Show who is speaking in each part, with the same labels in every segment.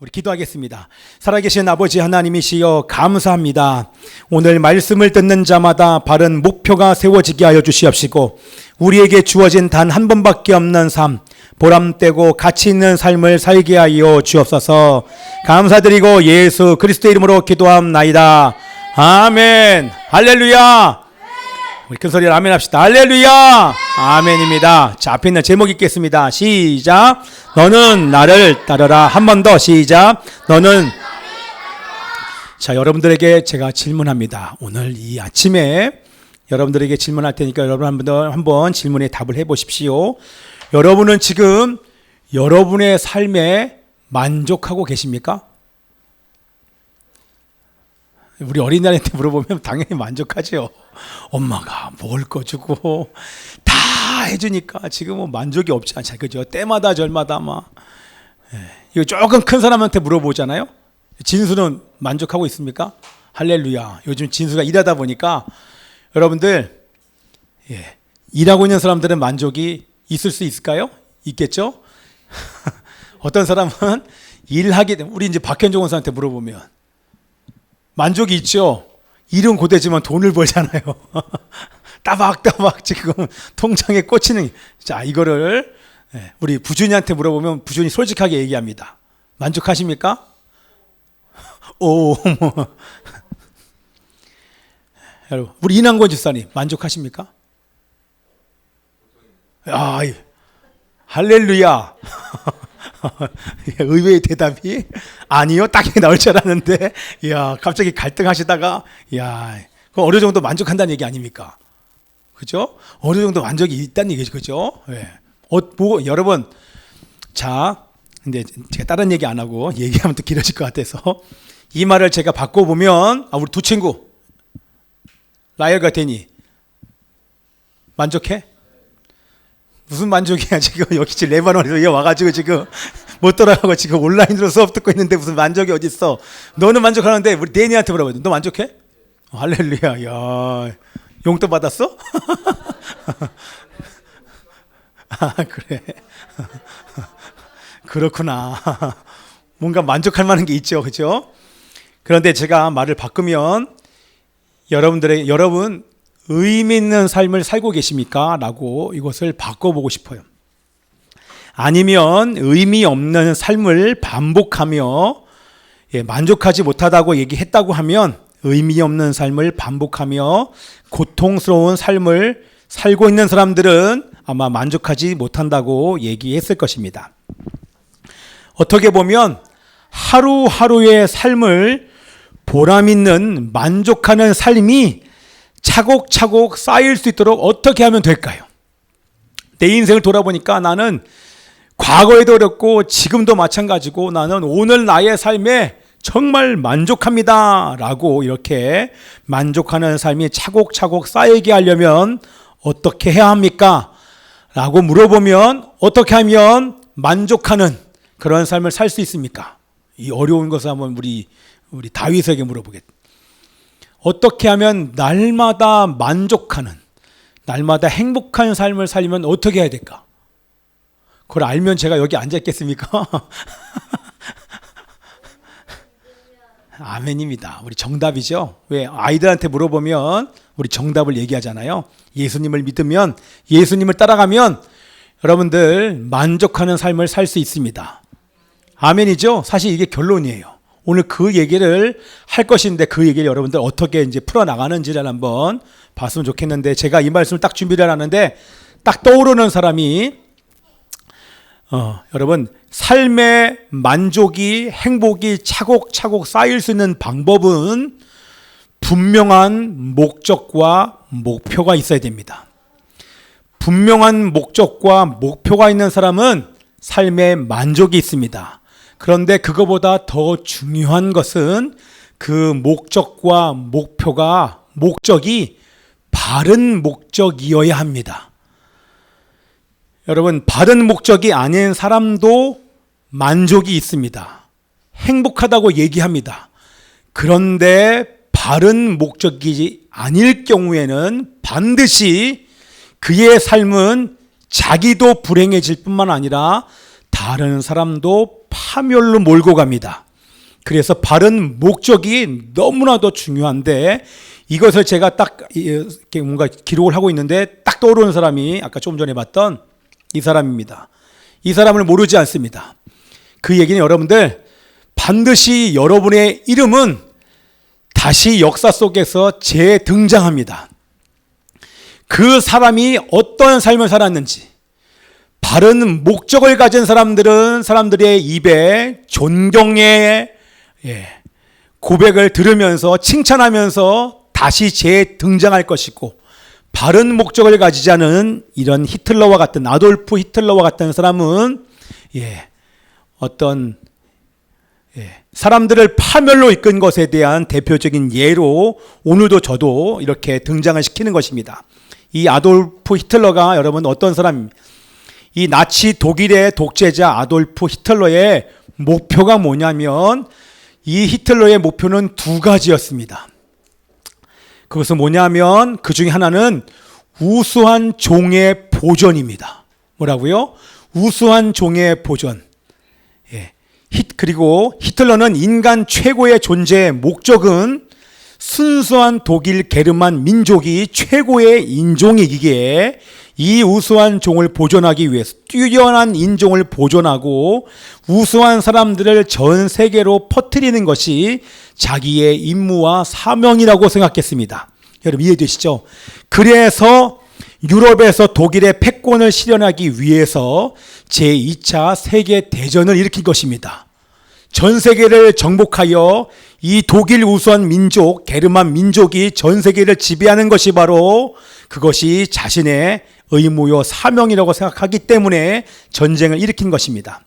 Speaker 1: 우리 기도하겠습니다. 살아계신 아버지 하나님이시여 감사합니다. 오늘 말씀을 듣는 자마다 바른 목표가 세워지게 하여 주시옵시고 우리에게 주어진 단 한 번밖에 없는 삶, 보람되고 가치 있는 삶을 살게 하여 주옵소서. 감사드리고 예수 그리스도 이름으로 기도합나이다. 아멘. 할렐루야. 우리 큰 소리로 아멘 합시다. 할렐루야. 아멘입니다. 자, 앞에 있는 제목 읽겠습니다. 시작. 너는 나를 따르라. 한 번 더 시작. 너는. 자, 여러분들에게 제가 질문합니다. 오늘 이 아침에 여러분들에게 질문할 테니까 여러분 한번 질문에 답을 해보십시오. 여러분은 지금 여러분의 삶에 만족하고 계십니까? 우리 어린아이한테 물어보면 당연히 만족하죠. 엄마가 먹을 거 주고 다 해주니까 지금은 만족이 없지 않죠. 그죠? 때마다 절마다 막. 이거 조금 큰 사람한테 물어보잖아요. 진수는 만족하고 있습니까? 할렐루야. 요즘 진수가 일하다 보니까 여러분들 일하고 있는 사람들은 만족이 있을 수 있을까요? 있겠죠? 어떤 사람은 일하게 되면 우리 이제 박현종 원사한테 물어보면 만족이 있죠. 일은 고되지만 돈을 벌잖아요. 따박따박 지금 통장에 꽂히는. 자, 이거를 우리 부준이한테 물어보면 부준이 솔직하게 얘기합니다. 만족하십니까? 오, 뭐. 여러분, 우리 이남권 집사님 만족하십니까? 아, 할렐루야. 의외의 대답이 아니요, 딱 나올 줄 알았는데, 이야, 갑자기 갈등하시다가, 이야, 그 어느 정도 만족한다는 얘기 아닙니까? 그죠? 어느 정도 만족이 있다는 얘기죠, 그죠? 여러분, 자, 근데 제가 다른 얘기 안 하고 얘기하면 또 길어질 것 같아서 이 말을 제가 바꿔보면, 우리 두 친구, 라이얼과 데니, 만족해? 무슨 만족이야. 지금 여기 지금 레바논에서 와가지고 지금 못 돌아가고 지금 온라인으로 수업 듣고 있는데 무슨 만족이 어딨어. 너는 만족하는데 우리 데니한테 물어봐야 돼. 너 만족해? 할렐루야. 야, 용돈 받았어? 아, 그래. 그렇구나. 뭔가 만족할 만한 게 있죠. 그죠? 그런데 제가 말을 바꾸면 여러분 의미 있는 삶을 살고 계십니까? 라고 이것을 바꿔보고 싶어요. 아니면 의미 없는 삶을 반복하며 만족하지 못하다고 얘기했다고 하면 의미 없는 삶을 반복하며 고통스러운 삶을 살고 있는 사람들은 아마 만족하지 못한다고 얘기했을 것입니다. 어떻게 보면 하루하루의 삶을 보람 있는 만족하는 삶이 차곡차곡 쌓일 수 있도록 어떻게 하면 될까요? 내 인생을 돌아보니까 나는 과거에도 어렵고 지금도 마찬가지고 나는 오늘 나의 삶에 정말 만족합니다 라고 이렇게 만족하는 삶이 차곡차곡 쌓이게 하려면 어떻게 해야 합니까? 라고 물어보면 어떻게 하면 만족하는 그런 삶을 살 수 있습니까? 이 어려운 것을 한번 우리 다윗에게 물어보겠습니다. 어떻게 하면 날마다 만족하는, 날마다 행복한 삶을 살려면 어떻게 해야 될까? 그걸 알면 제가 여기 앉아 있겠습니까? 아멘입니다. 우리 정답이죠. 왜 아이들한테 물어보면 우리 정답을 얘기하잖아요. 예수님을 믿으면, 예수님을 따라가면 여러분들 만족하는 삶을 살 수 있습니다. 아멘이죠? 사실 이게 결론이에요. 오늘 그 얘기를 할 것인데 그 얘기를 여러분들 어떻게 이제 풀어나가는지를 한번 봤으면 좋겠는데 제가 이 말씀을 딱 준비를 하는데 딱 떠오르는 사람이 여러분 삶의 만족이 행복이 차곡차곡 쌓일 수 있는 방법은 분명한 목적과 목표가 있어야 됩니다. 분명한 목적과 목표가 있는 사람은 삶에 만족이 있습니다. 그런데 그거보다 더 중요한 것은 그 목적과 목적이 바른 목적이어야 합니다. 여러분, 바른 목적이 아닌 사람도 만족이 있습니다. 행복하다고 얘기합니다. 그런데 바른 목적이 아닐 경우에는 반드시 그의 삶은 자기도 불행해질 뿐만 아니라 다른 사람도 파멸로 몰고 갑니다. 그래서 바른 목적이 너무나도 중요한데 이것을 제가 딱 이렇게 뭔가 기록을 하고 있는데 딱 떠오르는 사람이 아까 좀 전에 봤던 이 사람입니다. 이 사람을 모르지 않습니다. 그 얘기는 여러분들 반드시 여러분의 이름은 다시 역사 속에서 재등장합니다. 그 사람이 어떤 삶을 살았는지 바른 목적을 가진 사람들은 사람들의 입에 존경의 고백을 들으면서 칭찬하면서 다시 재등장할 것이고 바른 목적을 가지지 않은 이런 히틀러와 같은 아돌프 히틀러와 같은 사람은 어떤 사람들을 파멸로 이끈 것에 대한 대표적인 예로 오늘도 저도 이렇게 등장을 시키는 것입니다. 이 아돌프 히틀러가 여러분 어떤 사람입니까? 이 나치 독일의 독재자 아돌프 히틀러의 목표가 뭐냐면 이 히틀러의 목표는 두 가지였습니다. 그것은 뭐냐면 그 중에 하나는 우수한 종의 보존입니다. 뭐라고요? 우수한 종의 보존. 그리고 히틀러는 인간 최고의 존재의 목적은 순수한 독일 게르만 민족이 최고의 인종이기에 이 우수한 종을 보존하기 위해서 뛰어난 인종을 보존하고 우수한 사람들을 전 세계로 퍼뜨리는 것이 자기의 임무와 사명이라고 생각했습니다. 여러분 이해되시죠? 그래서 유럽에서 독일의 패권을 실현하기 위해서 제2차 세계대전을 일으킨 것입니다. 전 세계를 정복하여 이 독일 우수한 민족, 게르만 민족이 전 세계를 지배하는 것이 바로 그것이 자신의 의무요 사명이라고 생각하기 때문에 전쟁을 일으킨 것입니다.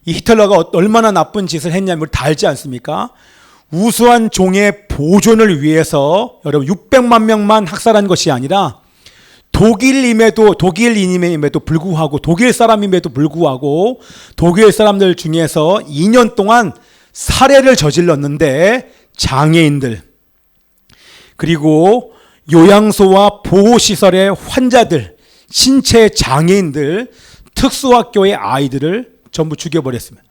Speaker 1: 이 히틀러가 얼마나 나쁜 짓을 했냐면 다 알지 않습니까? 우수한 종의 보존을 위해서 여러분 600만 명만 학살한 것이 아니라 독일인임에도 불구하고 독일 사람임에도 불구하고 독일 사람들 중에서 2년 동안 살해를 저질렀는데 장애인들 그리고 요양소와 보호시설의 환자들, 신체 장애인들, 특수학교의 아이들을 전부 죽여버렸습니다.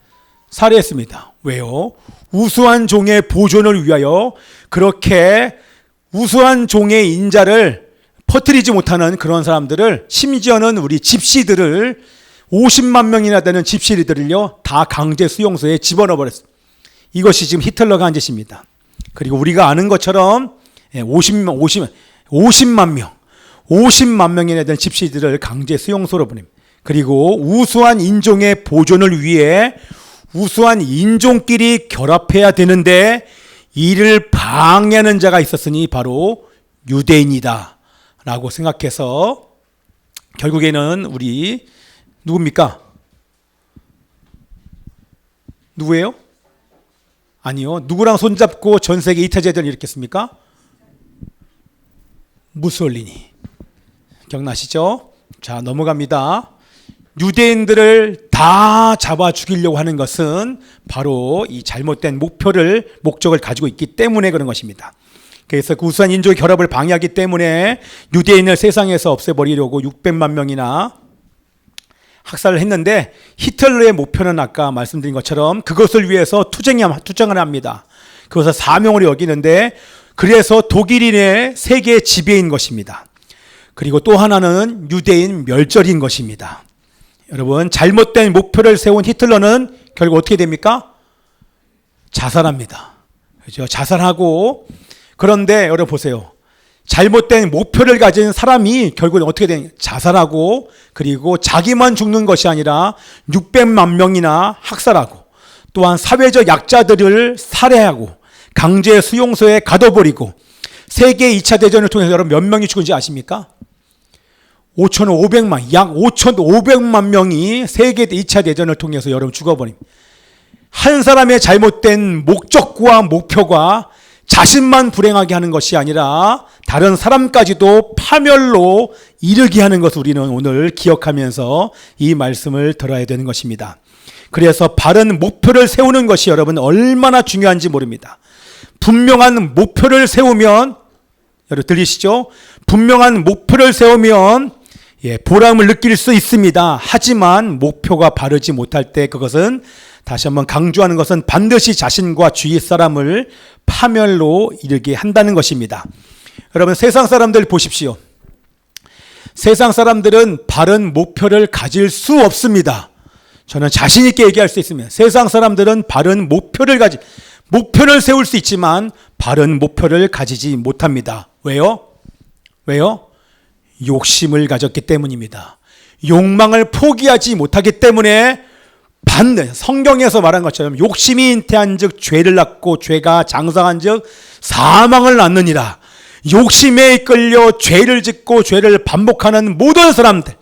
Speaker 1: 살해했습니다. 왜요? 우수한 종의 보존을 위하여 그렇게 우수한 종의 인자를 퍼뜨리지 못하는 그런 사람들을 심지어는 우리 집시들을 50만 명이나 되는 집시들을요 다 강제 수용소에 집어넣어버렸습니다. 이것이 지금 히틀러가 한 짓입니다. 그리고 우리가 아는 것처럼 50만 명이나 되는 집시들을 강제 수용소로 보냅니다. 그리고 우수한 인종의 보존을 위해 우수한 인종끼리 결합해야 되는데 이를 방해하는 자가 있었으니 바로 유대인이다 라고 생각해서 결국에는 우리 누굽니까? 누구예요? 아니요. 누구랑 손잡고 전 세계 2차 대전을 일으켰습니까? 무솔리니. 기억나시죠? 자, 넘어갑니다. 유대인들을 다 잡아 죽이려고 하는 것은 바로 이 잘못된 목적을 가지고 있기 때문에 그런 것입니다. 그래서 그 우수한 인종의 결합을 방해하기 때문에 유대인을 세상에서 없애버리려고 600만 명이나 학살을 했는데 히틀러의 목표는 아까 말씀드린 것처럼 그것을 위해서 투쟁을 합니다. 그것을 사명으로 여기는데 그래서 독일인의 세계 지배인 것입니다. 그리고 또 하나는 유대인 멸절인 것입니다. 여러분 잘못된 목표를 세운 히틀러는 결국 어떻게 됩니까? 자살합니다. 그렇죠? 자살하고 그런데 여러분 보세요. 잘못된 목표를 가진 사람이 결국은 어떻게 되냐? 자살하고 그리고 자기만 죽는 것이 아니라 600만 명이나 학살하고 또한 사회적 약자들을 살해하고 강제 수용소에 가둬버리고 세계 2차 대전을 통해서 여러분 몇 명이 죽은지 아십니까? 5,500만, 약 5,500만 명이 세계 2차 대전을 통해서 여러분 죽어버립니다. 한 사람의 잘못된 목적과 목표가 자신만 불행하게 하는 것이 아니라 다른 사람까지도 파멸로 이르게 하는 것을 우리는 오늘 기억하면서 이 말씀을 들어야 되는 것입니다. 그래서 바른 목표를 세우는 것이 여러분 얼마나 중요한지 모릅니다. 분명한 목표를 세우면 여러분 들리시죠? 분명한 목표를 세우면 보람을 느낄 수 있습니다. 하지만 목표가 바르지 못할 때 그것은 다시 한번 강조하는 것은 반드시 자신과 주위 사람을 파멸로 이르게 한다는 것입니다. 여러분, 세상 사람들 보십시오. 세상 사람들은 바른 목표를 가질 수 없습니다. 저는 자신 있게 얘기할 수 있습니다. 세상 사람들은 바른 목표를 세울 수 있지만 바른 목표를 가지지 못합니다. 왜요? 욕심을 가졌기 때문입니다. 욕망을 포기하지 못하기 때문에 성경에서 말한 것처럼 욕심이 잉태한 즉 죄를 낳고 죄가 장성한 즉 사망을 낳느니라. 욕심에 이끌려 죄를 짓고 죄를 반복하는 모든 사람들,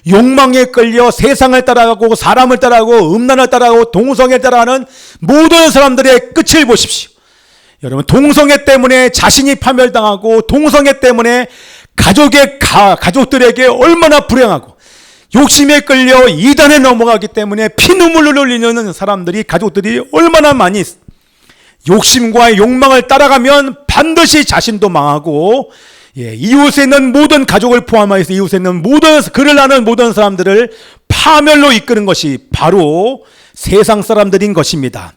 Speaker 1: 욕망에 끌려 세상을 따라가고 사람을 따라가고 음란을 따라가고 동성애 따라가는 모든 사람들의 끝을 보십시오. 여러분, 동성애 때문에 자신이 파멸당하고 동성애 때문에 가족들에게 얼마나 불행하고 욕심에 끌려 이단에 넘어가기 때문에 피눈물을 흘리는 가족들이 얼마나 많이 있습니다. 욕심과 욕망을 따라가면 반드시 자신도 망하고 이웃에 있는 모든 가족을 포함해서 이웃에 있는 그를 아는 모든 사람들을 파멸로 이끄는 것이 바로 세상 사람들인 것입니다.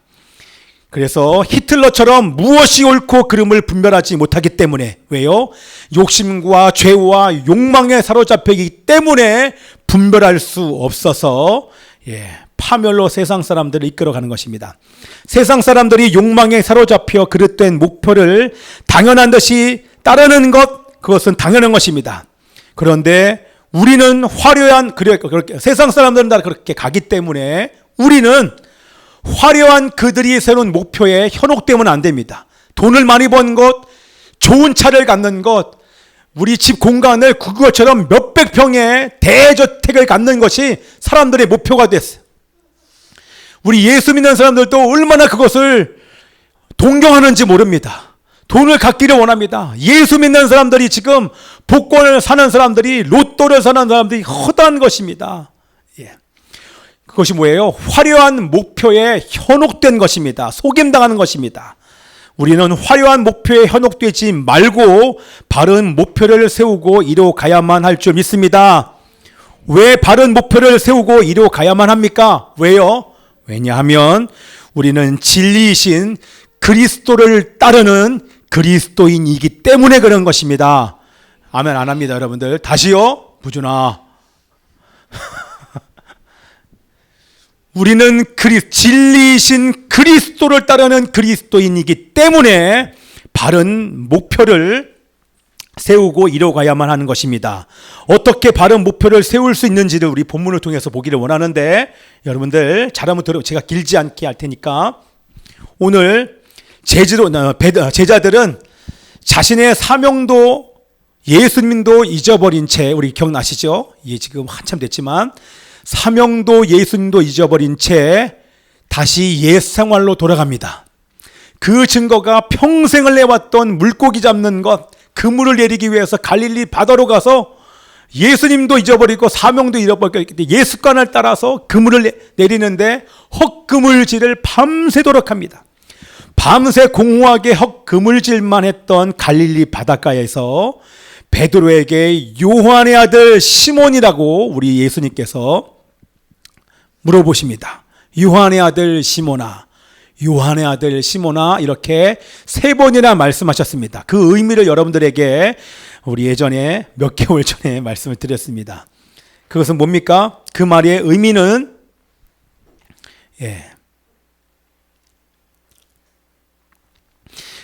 Speaker 1: 그래서 히틀러처럼 무엇이 옳고 그름을 분별하지 못하기 때문에 왜요? 욕심과 죄와 욕망에 사로잡히기 때문에 분별할 수 없어서 파멸로 세상 사람들을 이끌어가는 것입니다. 세상 사람들이 욕망에 사로잡혀 그릇된 목표를 당연한 듯이 따르는 그것은 당연한 것입니다. 그런데 우리는 세상 사람들은 다 그렇게 가기 때문에 우리는 화려한 그들이 세운 목표에 현혹되면 안 됩니다. 돈을 많이 번 것, 좋은 차를 갖는 것, 우리 집 공간을 그것처럼 몇백 평의 대저택을 갖는 것이 사람들의 목표가 됐어요. 우리 예수 믿는 사람들도 얼마나 그것을 동경하는지 모릅니다. 돈을 갖기를 원합니다. 예수 믿는 사람들이 지금 복권을 사는 사람들이, 로또를 사는 사람들이 허다한 것입니다. 그것이 뭐예요? 화려한 목표에 현혹된 것입니다. 속임당하는 것입니다. 우리는 화려한 목표에 현혹되지 말고 바른 목표를 세우고 이뤄가야만 할 줄 믿습니다. 왜 바른 목표를 세우고 이뤄가야만 합니까? 왜요? 왜냐하면 우리는 진리이신 그리스도를 따르는 그리스도인이기 때문에 그런 것입니다. 아멘 안 합니다, 여러분들. 다시요? 부준아. 우리는 진리이신 그리스도를 따르는 그리스도인이기 때문에 바른 목표를 세우고 이뤄가야만 하는 것입니다. 어떻게 바른 목표를 세울 수 있는지를 우리 본문을 통해서 보기를 원하는데, 여러분들 잘 한번 제가 길지 않게 할 테니까, 오늘 제자들은 자신의 사명도 예수님도 잊어버린 채, 우리 기억나시죠? 지금 한참 됐지만 사명도 예수님도 잊어버린 채 다시 옛 생활로 돌아갑니다. 그 증거가 평생을 해왔던 물고기 잡는 것, 그물을 내리기 위해서 갈릴리 바다로 가서 예수님도 잊어버리고 사명도 잃어버리고 예습관을 따라서 그물을 내리는데 헛그물질을 밤새도록 합니다. 밤새 공허하게 헛그물질만 했던 갈릴리 바닷가에서 베드로에게 요한의 아들 시몬이라고 우리 예수님께서 물어보십니다. 요한의 아들 시몬아, 요한의 아들 시몬아, 이렇게 3번이나 말씀하셨습니다. 그 의미를 여러분들에게 우리 예전에 몇 개월 전에 말씀을 드렸습니다. 그것은 뭡니까? 그 말의 의미는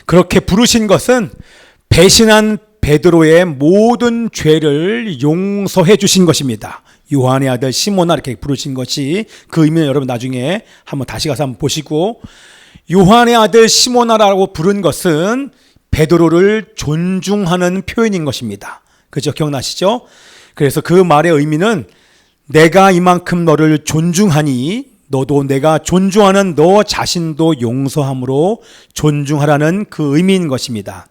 Speaker 1: 그렇게 부르신 것은 배신한 베드로의 모든 죄를 용서해 주신 것입니다. 요한의 아들 시몬아 이렇게 부르신 것이 그 의미는 여러분 나중에 한번 다시 가서 한번 보시고, 요한의 아들 시몬아라고 부른 것은 베드로를 존중하는 표현인 것입니다. 그죠? 기억나시죠? 그래서 그 말의 의미는 내가 이만큼 너를 존중하니 너도 내가 존중하는 너 자신도 용서함으로 존중하라는 그 의미인 것입니다.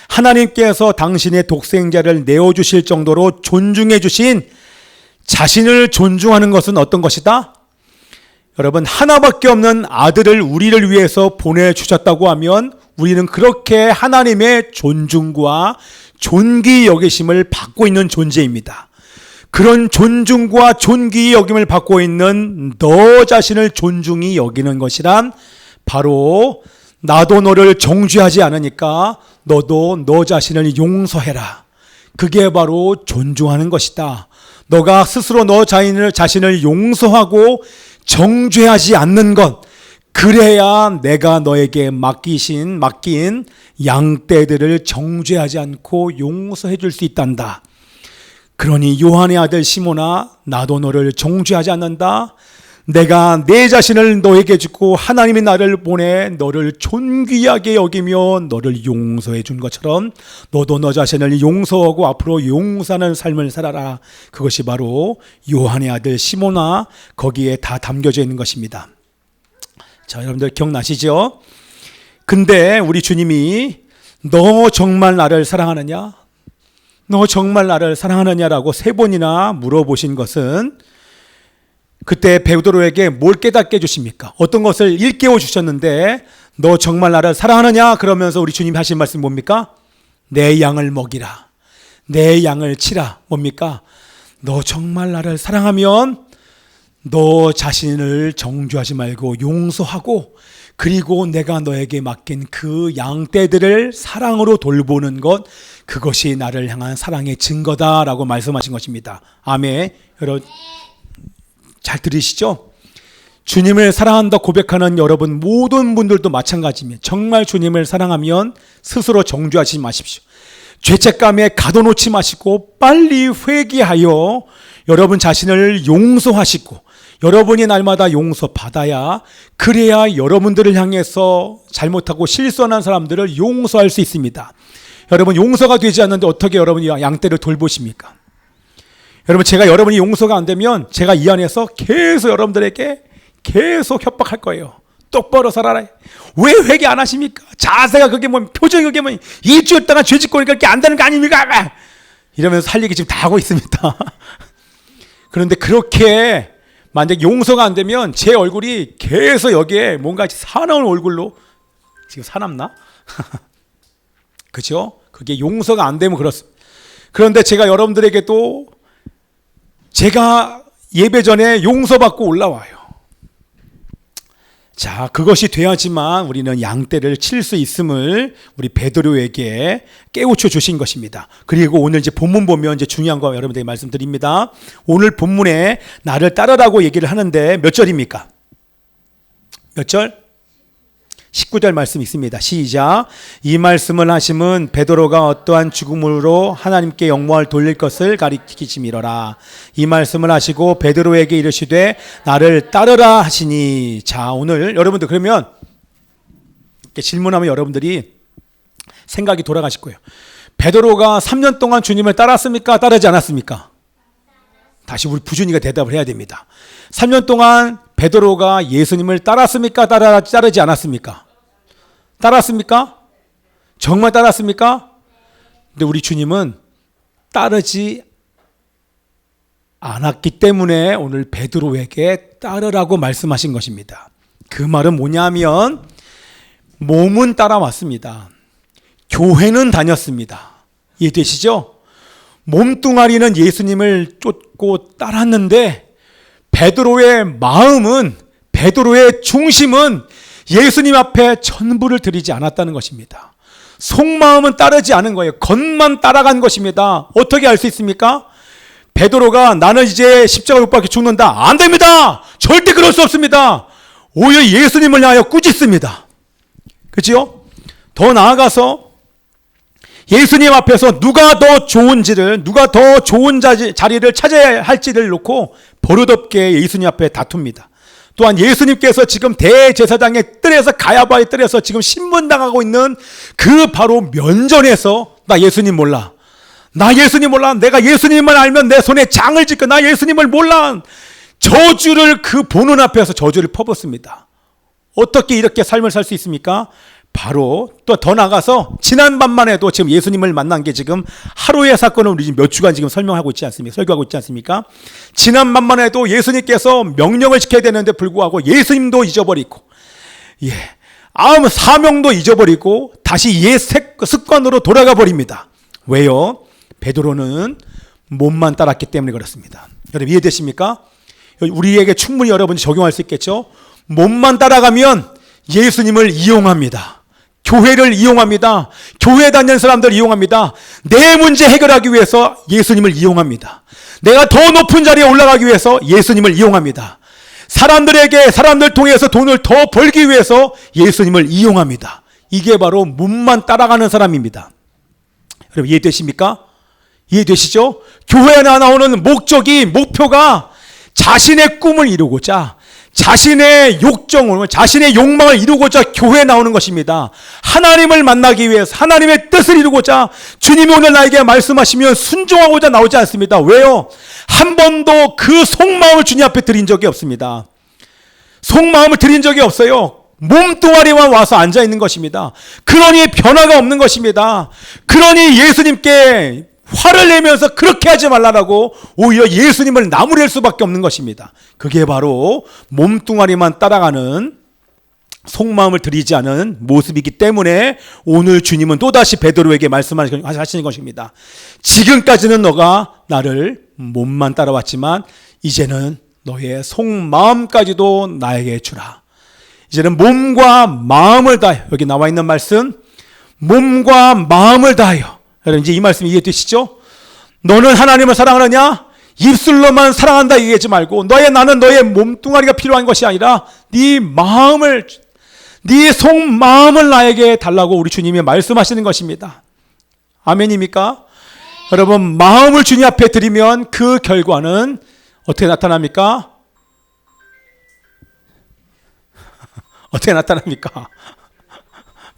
Speaker 1: 하나님께서 당신의 독생자를 내어주실 정도로 존중해 주신 자신을 존중하는 것은 어떤 것이다? 여러분, 하나밖에 없는 아들을 우리를 위해서 보내주셨다고 하면 우리는 그렇게 하나님의 존중과 존귀 여기심을 받고 있는 존재입니다. 그런 존중과 존귀히 여김을 받고 있는 너 자신을 존중히 여기는 것이란 바로 나도 너를 정죄하지 않으니까 너도 너 자신을 용서해라. 그게 바로 존중하는 것이다. 너가 스스로 너 자신을 용서하고 정죄하지 않는 것, 그래야 내가 너에게 맡긴 양떼들을 정죄하지 않고 용서해 줄 수 있단다. 그러니 요한의 아들 시몬아, 나도 너를 정죄하지 않는다. 내가 내 자신을 너에게 주고 하나님이 나를 보내 너를 존귀하게 여기며 너를 용서해 준 것처럼 너도 너 자신을 용서하고 앞으로 용서하는 삶을 살아라. 그것이 바로 요한의 아들 시몬아, 거기에 다 담겨져 있는 것입니다. 자, 여러분들 기억나시죠? 근데 우리 주님이 너 정말 나를 사랑하느냐? 너 정말 나를 사랑하느냐라고 3번이나 물어보신 것은 그때 베드로에게 뭘 깨닫게 해주십니까? 어떤 것을 일깨워 주셨는데 너 정말 나를 사랑하느냐? 그러면서 우리 주님이 하신 말씀 뭡니까? 내 양을 먹이라. 내 양을 치라. 뭡니까? 너 정말 나를 사랑하면 너 자신을 정죄하지 말고 용서하고 그리고 내가 너에게 맡긴 그 양떼들을 사랑으로 돌보는 것, 그것이 나를 향한 사랑의 증거다라고 말씀하신 것입니다. 아멘. 여러분 잘 들으시죠? 주님을 사랑한다 고백하는 여러분 모든 분들도 마찬가지입니다. 정말 주님을 사랑하면 스스로 정죄하지 마십시오. 죄책감에 가둬놓지 마시고 빨리 회개하여 여러분 자신을 용서하시고 여러분이 날마다 용서받아야, 그래야 여러분들을 향해서 잘못하고 실수하는 사람들을 용서할 수 있습니다. 여러분 용서가 되지 않는데 어떻게 여러분이 양떼를 돌보십니까? 여러분 제가 여러분이 용서가 안 되면 제가 이 안에서 계속 여러분들에게 계속 협박할 거예요. 똑바로 살아라. 왜 회개 안 하십니까? 자세가 그게 뭐 표정이 그게 뭐 일주일 동안 죄 짓고 오니까 그게 안 되는 거 아닙니까? 이러면서 할 얘기 지금 다 하고 있습니다. 그런데 그렇게 만약 용서가 안 되면 제 얼굴이 계속 여기에 뭔가 사나운 얼굴로, 지금 사납나? 그죠? 그게 용서가 안 되면 그렇습니다. 그런데 제가 여러분들에게도 제가 예배 전에 용서받고 올라와요. 자, 그것이 돼야지만 우리는 양떼를 칠 수 있음을 우리 베드로에게 깨우쳐 주신 것입니다. 그리고 오늘 이제 본문 보면 이제 중요한 거 여러분들에게 말씀드립니다. 오늘 본문에 나를 따르라고 얘기를 하는데 몇 절입니까? 몇 절? 19절 말씀 있습니다. 시작. 이 말씀을 하심은 베드로가 어떠한 죽음으로 하나님께 영광을 돌릴 것을 가리키심이로라. 이 말씀을 하시고 베드로에게 이르시되 나를 따르라 하시니. 자, 오늘 여러분들 그러면 이렇게 질문하면 여러분들이 생각이 돌아가실 거예요. 베드로가 3년 동안 주님을 따랐습니까? 따르지 않았습니까? 다시 우리 부준이가 대답을 해야 됩니다. 3년 동안 베드로가 예수님을 따랐습니까? 따르지 않았습니까? 따랐습니까? 정말 따랐습니까? 근데 우리 주님은 따르지 않았기 때문에 오늘 베드로에게 따르라고 말씀하신 것입니다. 그 말은 뭐냐면 몸은 따라왔습니다. 교회는 다녔습니다. 이해되시죠? 몸뚱아리는 예수님을 쫓고 따랐는데 베드로의 마음은, 베드로의 중심은 예수님 앞에 전부를 드리지 않았다는 것입니다. 속마음은 따르지 않은 거예요. 겉만 따라간 것입니다. 어떻게 알 수 있습니까? 베드로가 나는 이제 십자가 못 박혀 죽는다. 안 됩니다. 절대 그럴 수 없습니다. 오히려 예수님을 향하여 꾸짖습니다. 그렇죠? 더 나아가서 예수님 앞에서 누가 더 좋은 자리를 차지해야 할지를 놓고 버릇없게 예수님 앞에 다툽니다. 또한 예수님께서 지금 대제사장의 뜰에서, 가야바의 뜰에서 지금 신문당하고 있는 그 바로 면전에서 나 예수님 몰라. 내가 예수님만 알면 내 손에 장을 짓고 나 예수님을 몰라. 저주를, 그 보는 앞에서 저주를 퍼붓습니다. 어떻게 이렇게 삶을 살 수 있습니까? 바로 또 더 나가서 지난밤만 해도 지금 예수님을 만난 게 지금 하루의 사건을 우리 지금 몇 주간 지금 설명하고 있지 않습니까? 설교하고 있지 않습니까? 지난밤만 해도 예수님께서 명령을 지켜야 되는데 불구하고 예수님도 잊어버리고, 사명도 잊어버리고 다시 옛 습관으로 돌아가 버립니다. 왜요? 베드로는 몸만 따랐기 때문에 그렇습니다. 여러분 이해되십니까? 우리에게 충분히 여러분이 적용할 수 있겠죠? 몸만 따라가면 예수님을 이용합니다. 교회를 이용합니다. 교회 다니는 사람들을 이용합니다. 내 문제 해결하기 위해서 예수님을 이용합니다. 내가 더 높은 자리에 올라가기 위해서 예수님을 이용합니다. 사람들 통해서 돈을 더 벌기 위해서 예수님을 이용합니다. 이게 바로 몸만 따라가는 사람입니다. 여러분 이해되십니까? 이해되시죠? 교회에 나오는 목표가 자신의 꿈을 이루고자, 자신의 자신의 욕망을 이루고자 교회에 나오는 것입니다. 하나님을 만나기 위해서, 하나님의 뜻을 이루고자 주님이 오늘 나에게 말씀하시면 순종하고자 나오지 않습니다. 왜요? 한 번도 그 속마음을 주님 앞에 드린 적이 없습니다. 속마음을 드린 적이 없어요. 몸뚱아리만 와서 앉아 있는 것입니다. 그러니 변화가 없는 것입니다. 그러니 예수님께 화를 내면서 그렇게 하지 말라라고 오히려 예수님을 나무랄 수밖에 없는 것입니다. 그게 바로 몸뚱아리만 따라가는, 속마음을 들이지 않은 모습이기 때문에 오늘 주님은 또다시 베드로에게 말씀하시는 것입니다. 지금까지는 너가 나를 몸만 따라왔지만 이제는 너의 속마음까지도 나에게 주라. 이제는 몸과 마음을 다하여, 여기 나와 있는 말씀, 몸과 마음을 다하여. 여러분 이제 이 말씀 이해되시죠? 너는 하나님을 사랑하느냐? 입술로만 사랑한다 얘기하지 말고 나는 너의 몸뚱아리가 필요한 것이 아니라 네 마음을, 네 속마음을 나에게 달라고 우리 주님이 말씀하시는 것입니다. 아멘입니까? 여러분 마음을 주님 앞에 드리면 그 결과는 어떻게 나타납니까? 어떻게 나타납니까?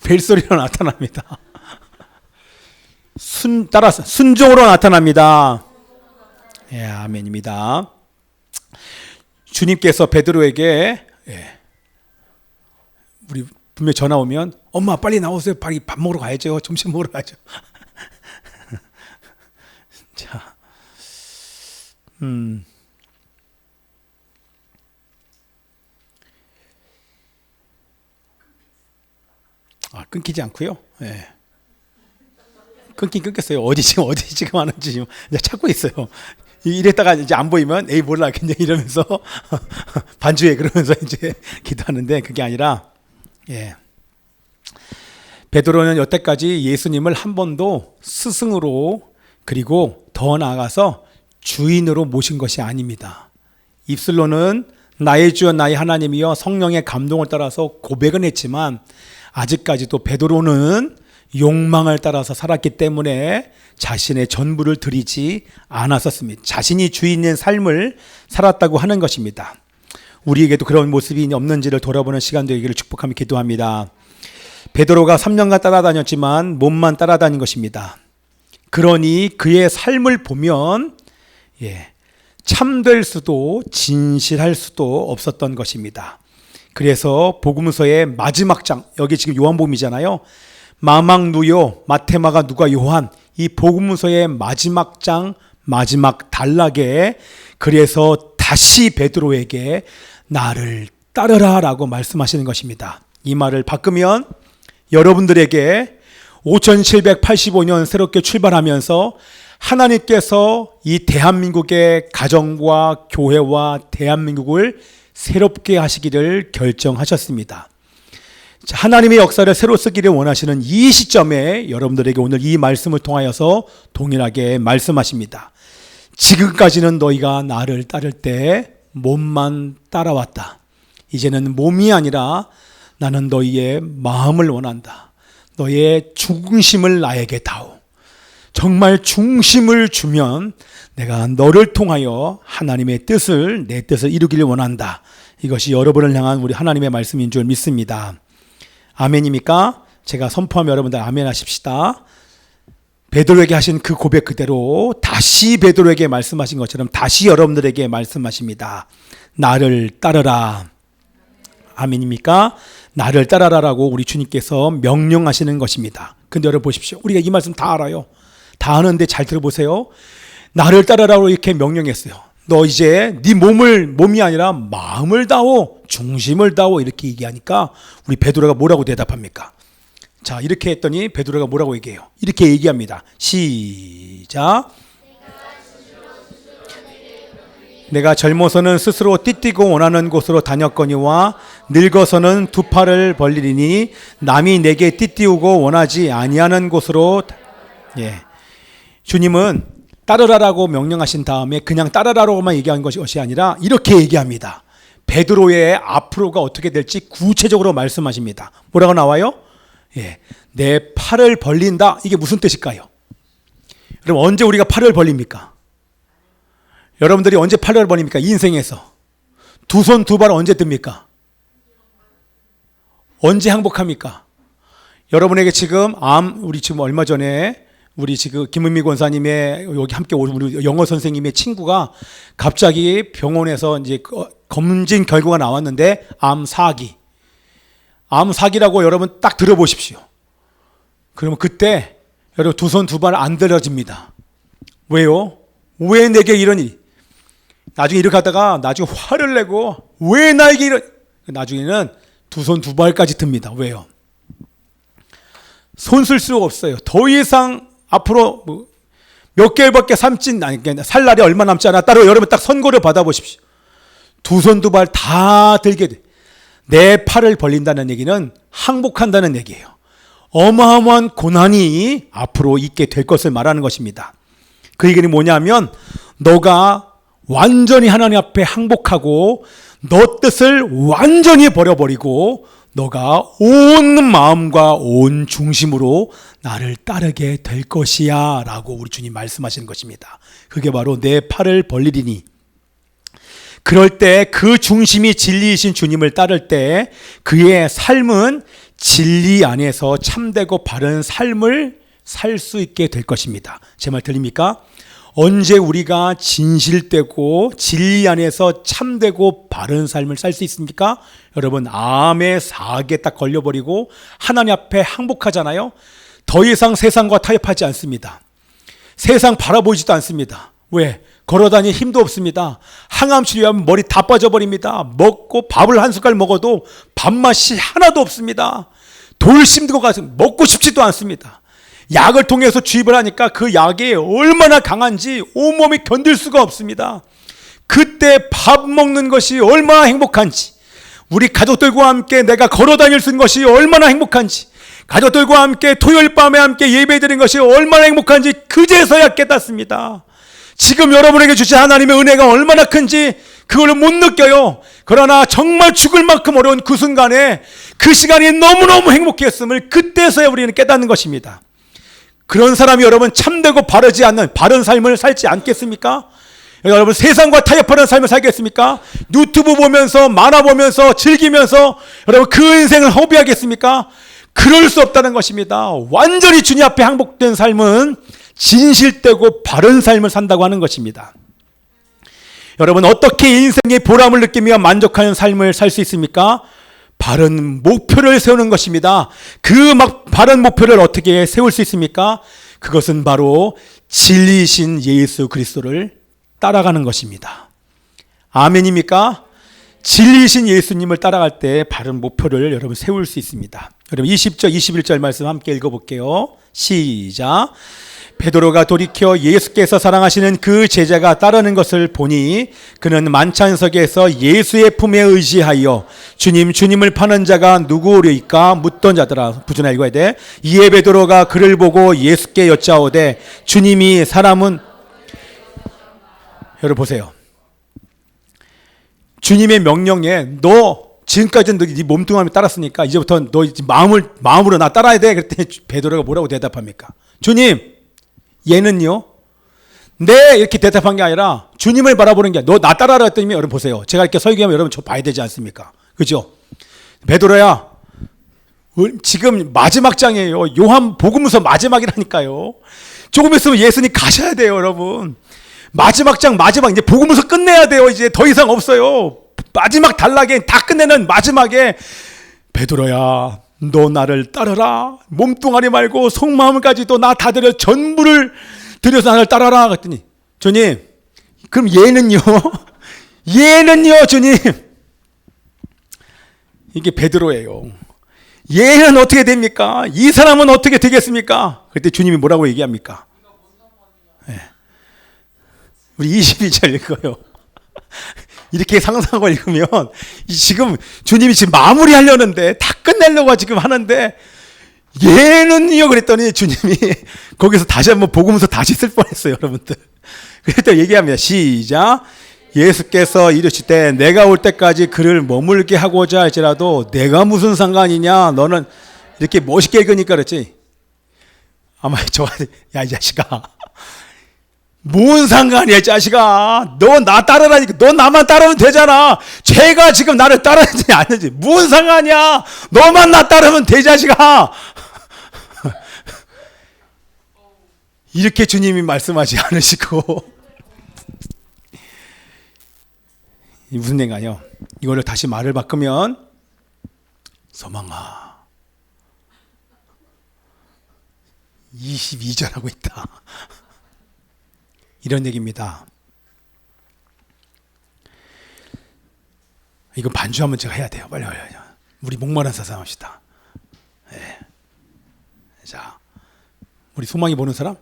Speaker 1: 벨소리로 나타납니다. 따라서 순종으로 나타납니다. 예, 아멘입니다. 주님께서 베드로에게 우리 분명히 전화 오면 엄마 빨리 나오세요. 빨리 밥 먹으러 가야죠. 점심 먹으러 가야죠. 자, 끊기지 않고요. 예. 끊겼어요. 어디 지금 하는지 지금 찾고 있어요. 이랬다가 이제 안 보이면 에이 몰라 그냥 이러면서 반주해 그러면서 이제 기도하는데 그게 아니라, 베드로는 여태까지 예수님을 한 번도 스승으로, 그리고 더 나아가서 주인으로 모신 것이 아닙니다. 입술로는 나의 주여 나의 하나님이여 성령의 감동을 따라서 고백은 했지만 아직까지도 베드로는 욕망을 따라서 살았기 때문에 자신의 전부를 드리지 않았었습니다. 자신이 주인인 삶을 살았다고 하는 것입니다. 우리에게도 그런 모습이 없는지를 돌아보는 시간 되기를 축복하며 기도합니다. 베드로가 3년간 따라다녔지만 몸만 따라다닌 것입니다. 그러니 그의 삶을 보면 참될 수도 진실할 수도 없었던 것입니다. 그래서 복음서의 마지막 장, 여기 지금 요한복음이잖아요. 마막, 누요, 마테마가, 누가, 요한, 이 복음서의 마지막 장, 마지막 단락에 그래서 다시 베드로에게 나를 따르라 라고 말씀하시는 것입니다. 이 말을 바꾸면 여러분들에게 5785년 새롭게 출발하면서 하나님께서 이 대한민국의 가정과 교회와 대한민국을 새롭게 하시기를 결정하셨습니다. 하나님의 역사를 새로 쓰기를 원하시는 이 시점에 여러분들에게 오늘 이 말씀을 통하여서 동일하게 말씀하십니다. 지금까지는 너희가 나를 따를 때 몸만 따라왔다. 이제는 몸이 아니라 나는 너희의 마음을 원한다. 너의 중심을 나에게 다오. 정말 중심을 주면 내가 너를 통하여 하나님의 뜻을, 내 뜻을 이루기를 원한다. 이것이 여러분을 향한 우리 하나님의 말씀인 줄 믿습니다. 아멘입니까? 제가 선포하면 여러분들 아멘 하십시다. 베드로에게 하신 그 고백 그대로 다시 베드로에게 말씀하신 것처럼 다시 여러분들에게 말씀하십니다. 나를 따르라. 아멘입니까? 나를 따르라라고 우리 주님께서 명령하시는 것입니다. 근데 여러분 보십시오. 우리가 이 말씀 다 알아요. 다 아는데 잘 들어보세요. 나를 따르라고 이렇게 명령했어요. 너 이제 네 몸이 아니라 마음을 다오, 중심을 다오 이렇게 얘기하니까 우리 베드로가 뭐라고 대답합니까? 자, 이렇게 했더니 베드로가 뭐라고 얘기해요? 이렇게 얘기합니다. 시작. 내가 젊어서는 스스로 띠띠고 원하는 곳으로 다녔거니와 늙어서는 두 팔을 벌리리니 남이 내게 띠띠우고 원하지 아니하는 곳으로. 예. 주님은 따르라라고 명령하신 다음에 그냥 따르라라고만 얘기한 것이 아니라 이렇게 얘기합니다. 베드로의 앞으로가 어떻게 될지 구체적으로 말씀하십니다. 뭐라고 나와요? 예. 내 팔을 벌린다. 이게 무슨 뜻일까요? 그럼 언제 우리가 팔을 벌립니까? 여러분들이 언제 팔을 벌립니까? 인생에서 두 손 두 발 언제 듭니까? 언제 항복합니까? 여러분에게 지금 우리 지금 얼마 전에 우리 지금 김은미 권사님의 여기 함께 온 우리 영어 선생님의 친구가 갑자기 병원에서 이제 검진 결과가 나왔는데 암 4기. 암 4기라고 여러분 딱 들어보십시오. 그러면 그때 여러분 두 손 두 발 안 들어집니다. 왜요? 왜 내게 이런 일이? 나중에 이렇게 하다가 나중에 화를 내고 왜 나에게 이런, 나중에는 두 손 두 발까지 듭니다. 왜요? 손 쓸 수 없어요. 더 이상 앞으로 몇 개월밖에 살 날이 얼마 남지 않았다고 여러분 딱 선고를 받아보십시오. 두 손 두 발 다 들게 돼. 내 팔을 벌린다는 얘기는 항복한다는 얘기예요. 어마어마한 고난이 앞으로 있게 될 것을 말하는 것입니다. 그 얘기는 뭐냐면 너가 완전히 하나님 앞에 항복하고 너 뜻을 완전히 버려버리고 너가 온 마음과 온 중심으로 나를 따르게 될 것이야 라고 우리 주님 말씀하시는 것입니다. 그게 바로 내 팔을 벌리리니, 그럴 때 그 중심이 진리이신 주님을 따를 때 그의 삶은 진리 안에서 참되고 바른 삶을 살 수 있게 될 것입니다. 제 말 들립니까? 언제 우리가 진실되고 진리 안에서 참되고 바른 삶을 살 수 있습니까? 여러분, 암의 사기에 딱 걸려버리고 하나님 앞에 항복하잖아요. 더 이상 세상과 타협하지 않습니다. 세상 바라보지도 않습니다. 왜? 걸어다닐 힘도 없습니다. 항암 치료하면 머리 다 빠져버립니다. 먹고 밥을 한 숟갈 먹어도 밥맛이 하나도 없습니다. 돌심 들고 가서 먹고 싶지도 않습니다. 약을 통해서 주입을 하니까 그 약이 얼마나 강한지 온몸이 견딜 수가 없습니다. 그때 밥 먹는 것이 얼마나 행복한지, 우리 가족들과 함께 내가 걸어 다닐 수 있는 것이 얼마나 행복한지, 가족들과 함께 토요일 밤에 함께 예배드리는 것이 얼마나 행복한지 그제서야 깨닫습니다. 지금 여러분에게 주신 하나님의 은혜가 얼마나 큰지 그걸 못 느껴요. 그러나 정말 죽을 만큼 어려운 그 순간에 그 시간이 너무너무 행복했음을 그때서야 우리는 깨닫는 것입니다. 그런 사람이 여러분 참되고 바르지 않는 바른 삶을 살지 않겠습니까? 여러분 세상과 타협하는 삶을 살겠습니까? 유튜브 보면서 만화 보면서 즐기면서 여러분 그 인생을 허비하겠습니까? 그럴 수 없다는 것입니다. 완전히 주님 앞에 항복된 삶은 진실되고 바른 삶을 산다고 하는 것입니다. 여러분 어떻게 인생의 보람을 느끼며 만족하는 삶을 살 수 있습니까? 바른 목표를 세우는 것입니다. 그 바른 목표를 어떻게 세울 수 있습니까? 그것은 바로 진리이신 예수 그리스도를 따라가는 것입니다. 아멘입니까? 진리이신 예수님을 따라갈 때 바른 목표를 여러분 세울 수 있습니다. 여러분 20절 21절 말씀 함께 읽어볼게요. 시작. 베드로가 돌이켜 예수께서 사랑하시는 그 제자가 따르는 것을 보니 그는 만찬석에서 예수의 품에 의지하여 주님을 파는 자가 누구리까 묻던 자더라. 부준아 읽어야 돼. 이에 베드로가 그를 보고 예수께 여짜오되 주님이 사람은, 여러분 보세요. 주님의 명령에 너 지금까지는 네 몸뚱아리 따랐으니까 이제부터 너 마음으로 나 따라야 돼. 그랬더니 베드로가 뭐라고 대답합니까? 주님, 얘는요? 네, 이렇게 대답한 게 아니라 주님을 바라보는 게, 너 나 따라라 했더니 여러분 보세요. 제가 이렇게 설교하면 여러분 저 봐야 되지 않습니까? 그죠? 베드로야, 지금 마지막 장이에요. 요한 복음서 마지막이라니까요. 조금 있으면 예수님 가셔야 돼요, 여러분. 마지막 장, 이제 복음서 끝내야 돼요. 이제 더 이상 없어요. 마지막 단락에 다 끝내는 마지막에 베드로야, 너 나를 따르라. 몸뚱아리 말고 속마음까지도 나 다 들여 전부를 들여서 나를 따라라. 그랬더니 주님, 그럼 얘는요? 얘는요, 주님? 이게 베드로예요. 얘는 어떻게 됩니까? 이 사람은 어떻게 되겠습니까? 그때 주님이 뭐라고 얘기합니까? 네. 우리 22절 읽어요. 이렇게 상상하고 읽으면 지금 주님이 지금 마무리하려는데 다 끝내려고 지금 하는데 얘는요 그랬더니 주님이 거기서 다시 한번 복음서 다시 쓸 뻔했어요, 여러분들. 그랬더니 얘기합니다. 시작. 예수께서 이르시되 내가 올 때까지 그를 머물게 하고자 할지라도 내가 무슨 상관이냐, 너는 이렇게 멋있게 읽으니까 그렇지. 아마 저한테 야 이 자식아, 뭔 상관이야 이 자식아, 너 나 따르라니까, 너 나만 따르면 되잖아. 쟤가 지금 나를 따르는지 아닌지 뭔 상관이야, 너만 나 따르면 돼 자식아. 이렇게 주님이 말씀하지 않으시고 무슨 얘기가요? 이거를 다시 말을 바꾸면 소망아 22절하고 있다, 이런 얘기입니다. 이거 반주하면 제가 해야 돼요. 빨리. 우리 목마른 사상합시다. 네. 자, 우리 소망이 보는 사람?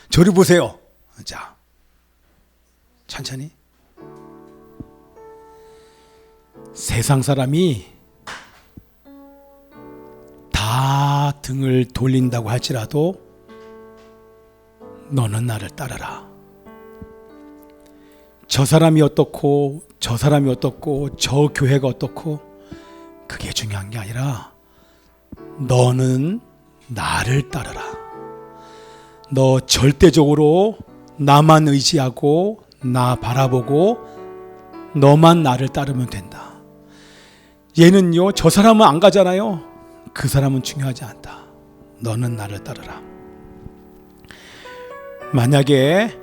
Speaker 1: 저를 보세요. 자, 천천히. 세상 사람이 다 등을 돌린다고 할지라도 너는 나를 따르라. 저 사람이 어떻고 저 사람이 어떻고 저 교회가 어떻고 그게 중요한 게 아니라 너는 나를 따르라. 너 절대적으로 나만 의지하고 나 바라보고 너만 나를 따르면 된다. 얘는요 저 사람은 안 가잖아요. 그 사람은 중요하지 않다. 너는 나를 따르라. 만약에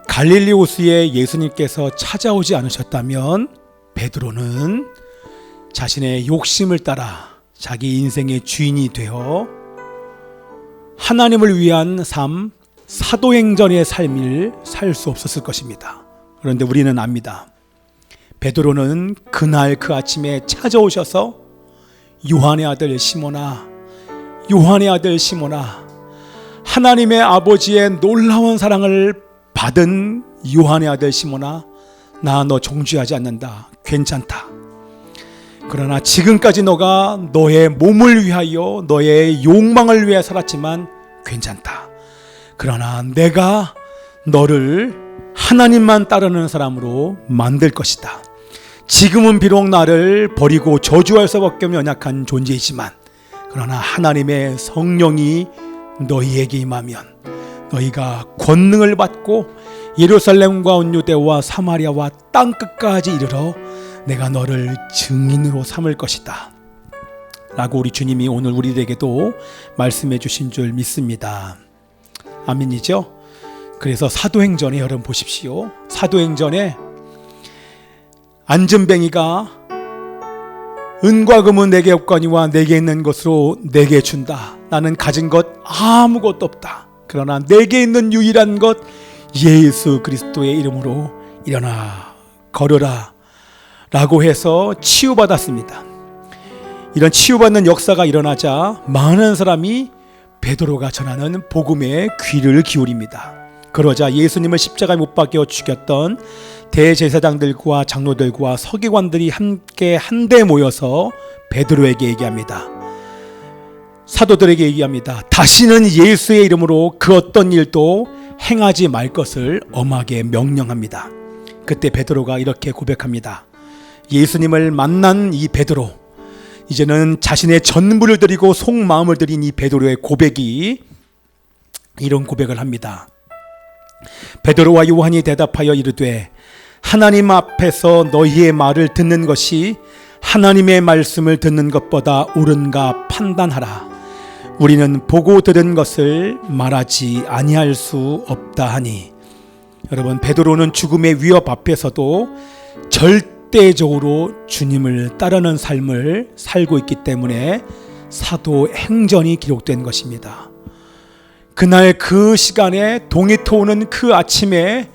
Speaker 1: 갈릴리 호수에 예수님께서 찾아오지 않으셨다면 베드로는 자신의 욕심을 따라 자기 인생의 주인이 되어 하나님을 위한 삶, 사도행전의 삶을 살 수 없었을 것입니다. 그런데 우리는 압니다. 베드로는 그날 그 아침에 찾아오셔서 요한의 아들 시몬아, 요한의 아들 시몬아, 하나님의 아버지의 놀라운 사랑을 받은 요한의 아들 시몬아, 나 너 정죄하지 않는다. 괜찮다. 그러나 지금까지 너가 너의 몸을 위하여 너의 욕망을 위해 살았지만 괜찮다. 그러나 내가 너를 하나님만 따르는 사람으로 만들 것이다. 지금은 비록 나를 버리고 저주할 수밖에 없는 연약한 존재이지만 그러나 하나님의 성령이 너희에게 임하면 너희가 권능을 받고 예루살렘과 온 유대와 사마리아와 땅끝까지 이르러 내가 너를 증인으로 삼을 것이다 라고 우리 주님이 오늘 우리에게도 말씀해 주신 줄 믿습니다. 아멘이죠? 그래서 사도행전에 여러분 보십시오. 사도행전에 안전뱅이가 은과 금은 내게 없거니와 내게 있는 것으로 내게 준다. 나는 가진 것 아무것도 없다. 그러나 내게 있는 유일한 것 예수 그리스도의 이름으로 일어나 걸어라 라고 해서 치유받았습니다. 이런 치유받는 역사가 일어나자 많은 사람이 베드로가 전하는 복음에 귀를 기울입니다. 그러자 예수님을 십자가에 못 박여 죽였던 대제사장들과 장로들과 서기관들이 함께 한데 모여서 베드로에게 얘기합니다. 사도들에게 얘기합니다. 다시는 예수의 이름으로 그 어떤 일도 행하지 말 것을 엄하게 명령합니다. 그때 베드로가 이렇게 고백합니다. 예수님을 만난 이 베드로, 이제는 자신의 전부를 드리고 속마음을 드린 이 베드로의 고백이 이런 고백을 합니다. 베드로와 요한이 대답하여 이르되 하나님 앞에서 너희의 말을 듣는 것이 하나님의 말씀을 듣는 것보다 옳은가 판단하라. 우리는 보고 들은 것을 말하지 아니할 수 없다 하니. 여러분, 베드로는 죽음의 위협 앞에서도 절대적으로 주님을 따르는 삶을 살고 있기 때문에 사도행전이 기록된 것입니다. 그날 그 시간에 동이 트오는 그 아침에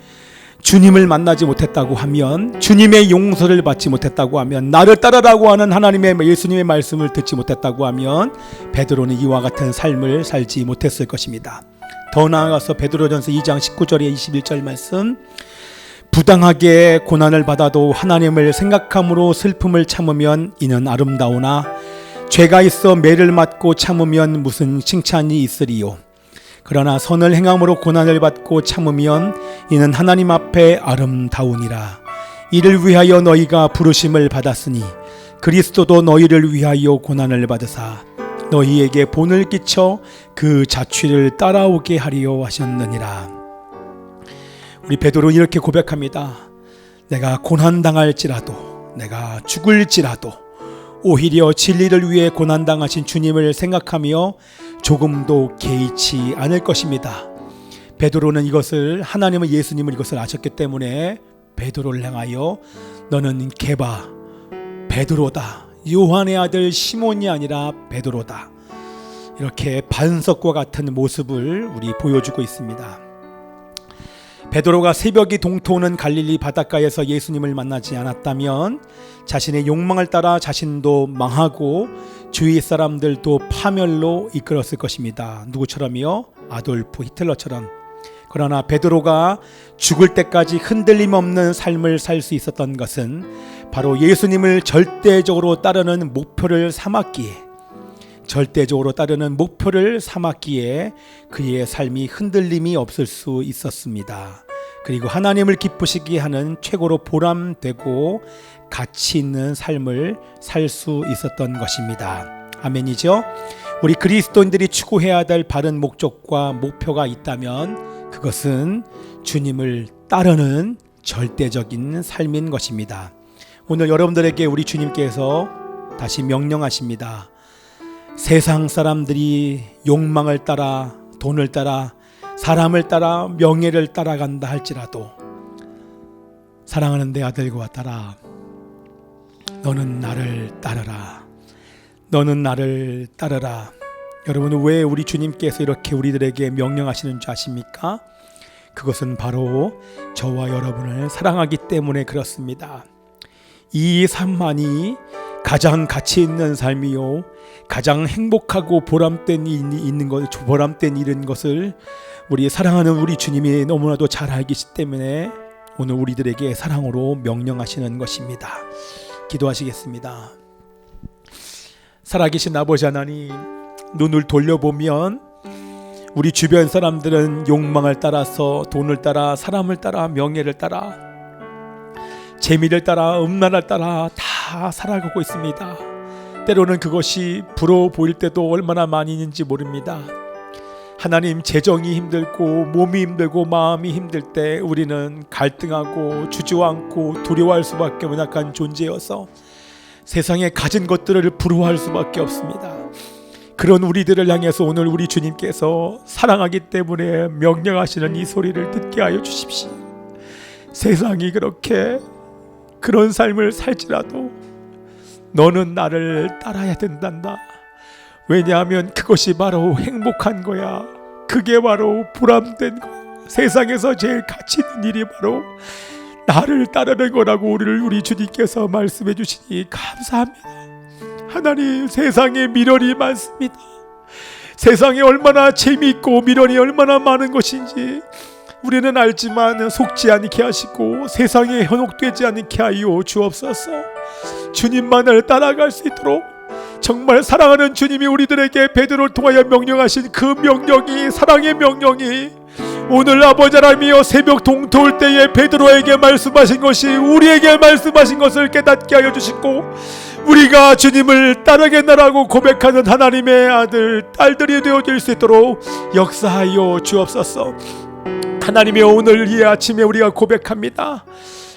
Speaker 1: 주님을 만나지 못했다고 하면, 주님의 용서를 받지 못했다고 하면, 나를 따르라고 하는 하나님의 예수님의 말씀을 듣지 못했다고 하면 베드로는 이와 같은 삶을 살지 못했을 것입니다. 더 나아가서 베드로전서 2장 19절에 21절 말씀, 부당하게 고난을 받아도 하나님을 생각함으로 슬픔을 참으면 이는 아름다우나 죄가 있어 매를 맞고 참으면 무슨 칭찬이 있으리요. 그러나 선을 행함으로 고난을 받고 참으면 이는 하나님 앞에 아름다우니라. 이를 위하여 너희가 부르심을 받았으니 그리스도도 너희를 위하여 고난을 받으사 너희에게 본을 끼쳐 그 자취를 따라오게 하리요 하셨느니라. 우리 베드로는 이렇게 고백합니다. 내가 고난당할지라도, 내가 죽을지라도 오히려 진리를 위해 고난당하신 주님을 생각하며 조금도 개의치 않을 것입니다. 베드로는 이것을, 하나님은 예수님을 이것을 아셨기 때문에 베드로를 향하여 너는 게바 베드로다, 요한의 아들 시몬이 아니라 베드로다, 이렇게 반석과 같은 모습을 우리 보여주고 있습니다. 베드로가 새벽이 동토오는 갈릴리 바닷가에서 예수님을 만나지 않았다면 자신의 욕망을 따라 자신도 망하고 주위 사람들도 파멸로 이끌었을 것입니다. 누구처럼요? 아돌프 히틀러처럼. 그러나 베드로가 죽을 때까지 흔들림 없는 삶을 살 수 있었던 것은 바로 예수님을 절대적으로 따르는 목표를 삼았기에 그의 삶이 흔들림이 없을 수 있었습니다. 그리고 하나님을 기쁘시게 하는 최고로 보람되고 가치 있는 삶을 살 수 있었던 것입니다. 아멘이죠? 우리 그리스도인들이 추구해야 될 바른 목적과 목표가 있다면 그것은 주님을 따르는 절대적인 삶인 것입니다. 오늘 여러분들에게 우리 주님께서 다시 명령하십니다. 세상 사람들이 욕망을 따라, 돈을 따라, 사람을 따라, 명예를 따라간다 할지라도 사랑하는 내 아들과 딸아, 너는 나를 따르라. 너는 나를 따르라. 여러분, 왜 우리 주님께서 이렇게 우리들에게 명령하시는 줄 아십니까? 그것은 바로 저와 여러분을 사랑하기 때문에 그렇습니다. 이 삶만이 가장 가치 있는 삶이요, 가장 행복하고 보람된 일인 것을 우리 사랑하는 우리 주님이 너무나도 잘 알기 때문에 오늘 우리들에게 사랑으로 명령하시는 것입니다. 기도하시겠습니다. 살아계신 아버지 하나님, 눈을 돌려보면 우리 주변 사람들은 욕망을 따라서, 돈을 따라, 사람을 따라, 명예를 따라, 재미를 따라, 음란을 따라 다 살아가고 있습니다. 때로는 그것이 부러워 보일 때도 얼마나 많이 있는지 모릅니다. 하나님, 재정이 힘들고 몸이 힘들고 마음이 힘들 때 우리는 갈등하고 주저앉고 두려워할 수밖에 없는 약한 존재여서 세상에 가진 것들을 부러워할 수밖에 없습니다. 그런 우리들을 향해서 오늘 우리 주님께서 사랑하기 때문에 명령하시는 이 소리를 듣게 하여 주십시오. 세상이 그렇게 그런 삶을 살지라도 너는 나를 따라야 된단다. 왜냐하면 그것이 바로 행복한 거야. 그게 바로 보람된 거야. 세상에서 제일 가치 있는 일이 바로 나를 따르는 거라고 우리 주님께서 말씀해 주시니 감사합니다. 하나님, 세상에 미련이 많습니다. 세상에 얼마나 재미있고 미련이 얼마나 많은 것인지 우리는 알지만 속지 않게 하시고 세상에 현혹되지 않게 하여 주옵소서. 주님만을 따라갈 수 있도록 정말 사랑하는 주님이 우리들에게 베드로를 통하여 명령하신 그 명령이, 사랑의 명령이 오늘 아버지 하나님이여 새벽 동토올 때에 베드로에게 말씀하신 것이 우리에게 말씀하신 것을 깨닫게 하여 주시고 우리가 주님을 따르겠나라고 고백하는 하나님의 아들, 딸들이 되어질 수 있도록 역사하여 주옵소서. 하나님이여, 오늘 이 아침에 우리가 고백합니다.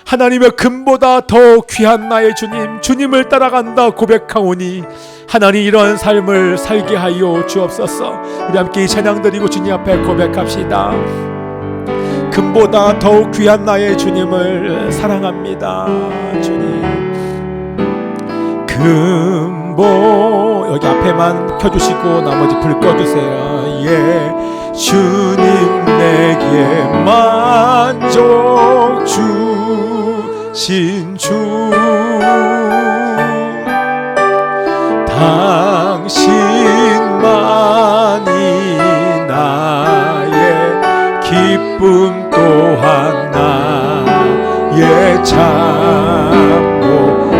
Speaker 1: 하나님의 금보다 더 귀한 나의 주님, 주님을 따라간다 고백하오니 하나님 이러한 삶을 살게 하여 주옵소서. 우리 함께 이 찬양 드리고 주님 앞에 고백합시다. 금보다 더욱 귀한 나의 주님을 사랑합니다. 주님, 금보 여기 앞에만 켜주시고 나머지 불 꺼주세요. 예, 주님 내게 만족 주신 주, 당신만이 나의 기쁨 또한 나 참고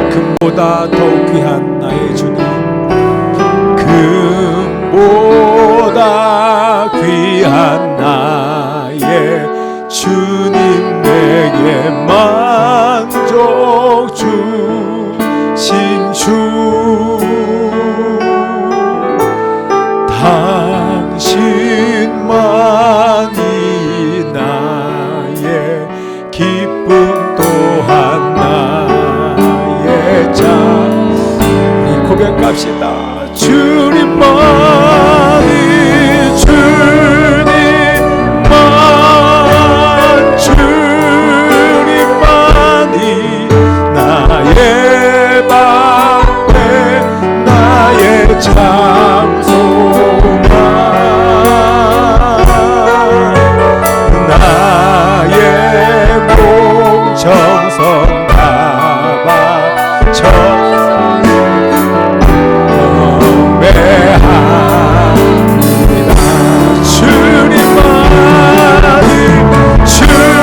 Speaker 1: 금보다 더욱 귀한 나의 주님, 금보다 귀한 나의 주님, 내게 만족 주신 주, 당신만이 나의 기쁨 또한 나의 참. 우리 고백합시다. 주님만이, 주님만이 나의 방패, 나의 장소만, 나의 몸 정성 다바 경배합니다. 주님만이, 주님만이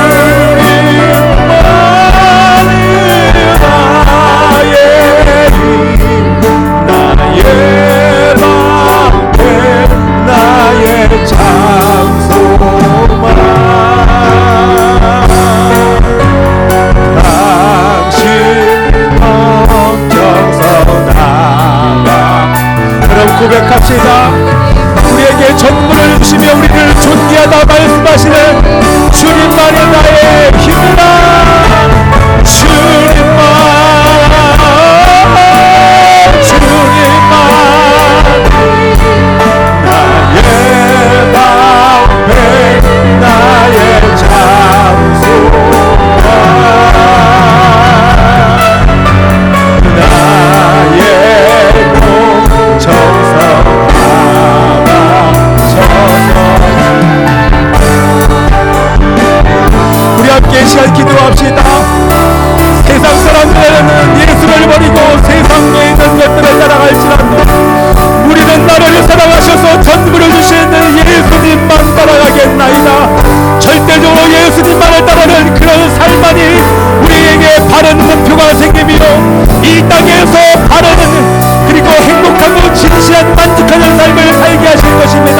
Speaker 1: 나의 힘, 나의 방패, 나의 장소만, 당신 정성나가. 그럼 고백합시다. 우리에게 전부를 주시며 우리를 존귀하다 말씀하시는 주님만이 나의 힘이라. 주님만, 주님만 나의 방패, 나의 장소만, 나의 몸 정성하나 우리 함께 이 시간 기도합시다. 세상 사람들은 예수를 버리고 세상에 있는 것들을 따라갈지라도 우리는 나를 사랑하셔서 전부를 주시는 예수님만 따라가겠나이다. 절대적으로 예수님만을 따르는 그런 삶만이 우리에게 바른 목표가 생기며 이 땅에서 바른 그리고 행복하고 진실한 만족하는 삶을 살게 하실 것입니다.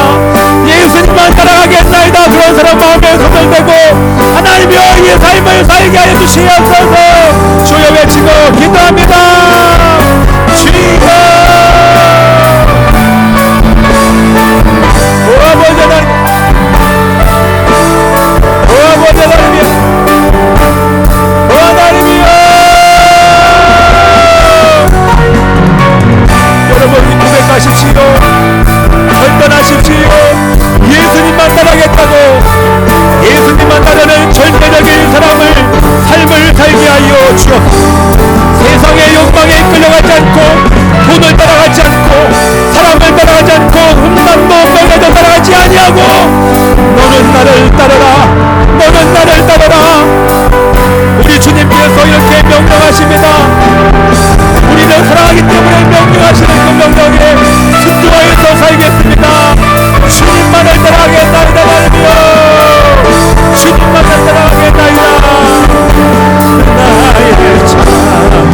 Speaker 1: 예수님만 따라가겠나이다. 그런 사람 마음에 손을 대고 하나님이여 이 삶을 살게 하여 주시옵소서. 주여 외치고 기도합니다. 주여, 오 아버지 하나님, 오 아버지 하나님이여, 오 하나님이여. 여러분 고백하십시오. 결단하십시오. 예수님만 따라겠다고, 예수님만 따르는 절대적인 삶을 살게 하여 주옵소서. 세상의 욕망에 끌려가지 않고, 돈을 따라가지 않고, 사람을 따라가지 않고, 음란도 명예도 따라가지 아니하고 너는 나를 따르라, 너는 나를 따르라. 우리 주님께서 이렇게 명령하십니다. 우리를 사랑하기 때문에 명령하시는 그 명령에 순종하여서 살겠습니다. 주님만을 따라가겠나이다. 말이여, 주님만을 따라가겠나이다. 나의 장소와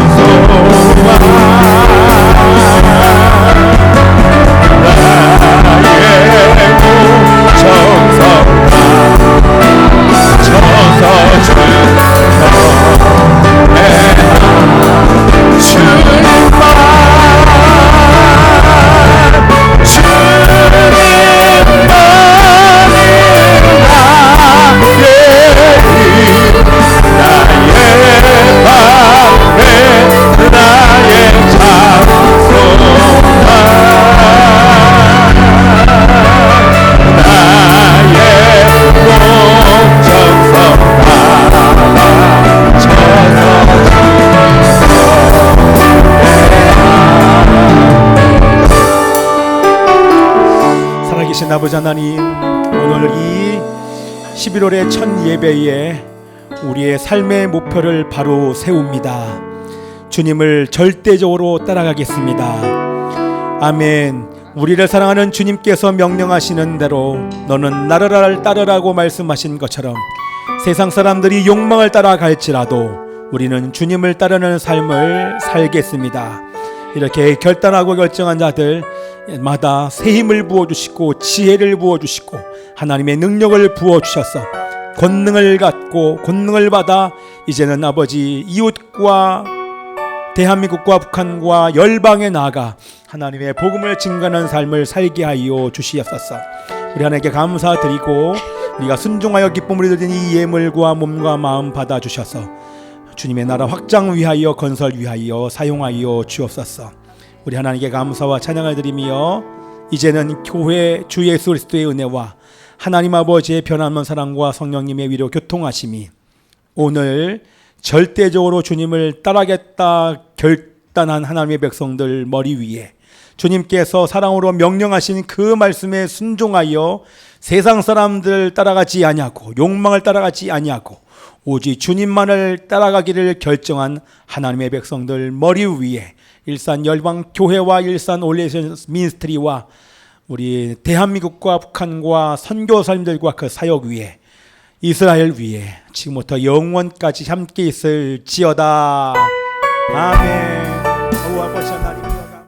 Speaker 1: 나의 몸 정성다 저서 주님만, 아버지 하나님, 오늘 이 11월의 첫 예배에 우리의 삶의 목표를 바로 세웁니다. 주님을 절대적으로 따라가겠습니다. 아멘. 우리를 사랑하는 주님께서 명령하시는 대로 너는 나를 따르라고 말씀하신 것처럼 세상 사람들이 욕망을 따라갈지라도 우리는 주님을 따르는 삶을 살겠습니다. 이렇게 결단하고 결정한 자들마다 새 힘을 부어주시고 지혜를 부어주시고 하나님의 능력을 부어주셔서 권능을 갖고 권능을 받아 이제는 아버지 이웃과 대한민국과 북한과 열방에 나아가 하나님의 복음을 증거하는 삶을 살게 하여 주시옵소서. 우리 하나님께 감사드리고 우리가 순종하여 기쁨을 드린 이 예물과 몸과 마음 받아주셔서 주님의 나라 확장 위하여 건설 위하여 사용하여 주옵소서. 우리 하나님께 감사와 찬양을 드리며 이제는 교회 주 예수 그리스도의 은혜와 하나님 아버지의 변함없는 사랑과 성령님의 위로 교통하심이 오늘 절대적으로 주님을 따라겠다 결단한 하나님의 백성들 머리 위에 주님께서 사랑으로 명령하신 그 말씀에 순종하여 세상 사람들 따라가지 아니하고 욕망을 따라가지 아니하고 오직 주님만을 따라가기를 결정한 하나님의 백성들 머리 위에 일산 열방 교회와 일산 올레이션 미니스트리와 우리 대한민국과 북한과 선교사님들과 그 사역 위에 이스라엘 위에 지금부터 영원까지 함께 있을지어다. 아멘.